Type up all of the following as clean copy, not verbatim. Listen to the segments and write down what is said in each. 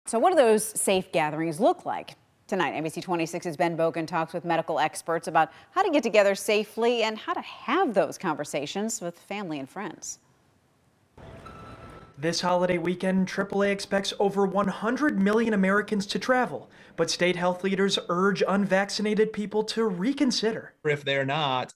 So what do those safe gatherings look like? Tonight, NBC 26's Ben Bogan talks with medical experts about how to get together safely and how to have those conversations with family and friends. This holiday weekend, AAA expects over 100 million Americans to travel, but state health leaders urge unvaccinated people to reconsider. If they're not,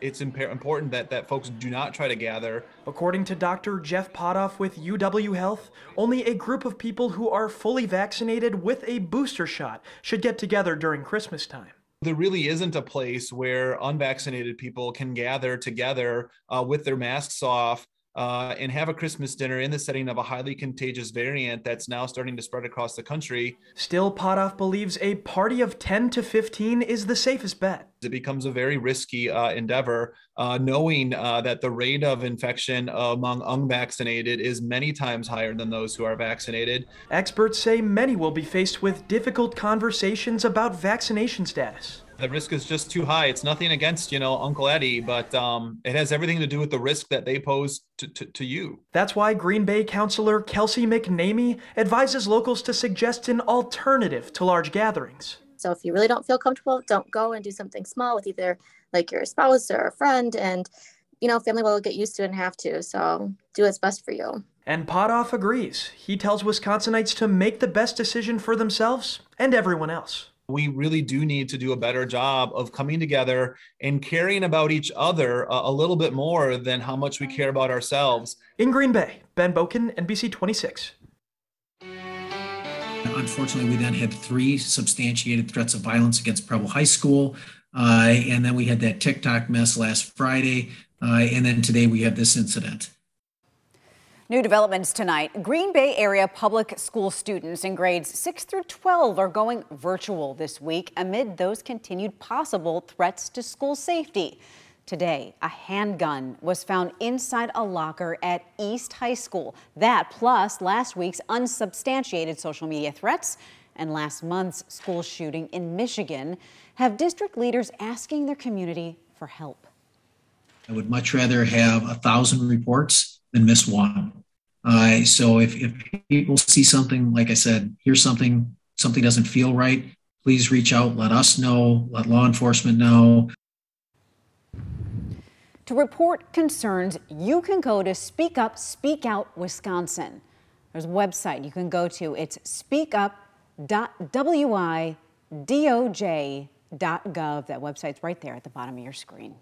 it's important that folks do not try to gather. According to Dr. Jeff Potoff with UW Health, only a group of people who are fully vaccinated with a booster shot should get together during Christmas time. There really isn't a place where unvaccinated people can gather together with their masks off and have a Christmas dinner in the setting of a highly contagious variant that's now starting to spread across the country. Still, Potoff believes a party of 10 to 15 is the safest bet. It becomes a very risky endeavor, knowing that the rate of infection among unvaccinated is many times higher than those who are vaccinated. Experts say many will be faced with difficult conversations about vaccination status. The risk is just too high. It's nothing against, Uncle Eddie, but it has everything to do with the risk that they pose to you. That's why Green Bay Councilor Kelsey McNamee advises locals to suggest an alternative to large gatherings. So if you really don't feel comfortable, don't go and do something small with either like your spouse or a friend, and family will get used to it and have to. So do what's best for you. And Potoff agrees. He tells Wisconsinites to make the best decision for themselves and everyone else. We really do need to do a better job of coming together and caring about each other a little bit more than how much we care about ourselves. In Green Bay, Ben Bogan, NBC 26. Unfortunately, we then had 3 substantiated threats of violence against Preble High School. And then we had that TikTok mess last Friday. And then today we have this incident. New developments tonight. Green Bay area public school students in grades 6 through 12 are going virtual this week amid those continued possible threats to school safety. Today, a handgun was found inside a locker at East High School. That plus last week's unsubstantiated social media threats and last month's school shooting in Michigan have district leaders asking their community for help. I would much rather have 1,000 reports than miss one. So if people see something, like I said, hear something doesn't feel right, please reach out, let us know, let law enforcement know. To report concerns, you can go to Speak Up, Speak Out Wisconsin. There's a website you can go to. It's speakup.widoj.gov. That website's right there at the bottom of your screen.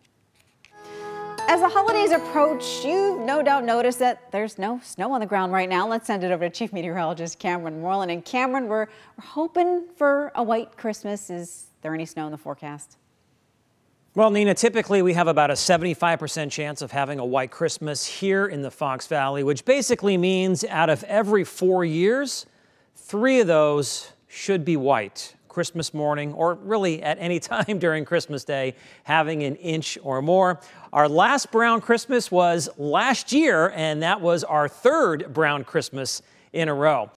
As the holidays approach, you've no doubt noticed that there's no snow on the ground right now. Let's send it over to Chief Meteorologist Cameron Moreland. And Cameron, we're hoping for a white Christmas. Is there any snow in the forecast? Well, Nina, typically we have about a 75% chance of having a white Christmas here in the Fox Valley, which basically means out of every 4 years, 3 of those should be white. Christmas morning, or really at any time during Christmas Day, having an inch or more. Our last brown Christmas was last year, and that was our 3rd brown Christmas in a row.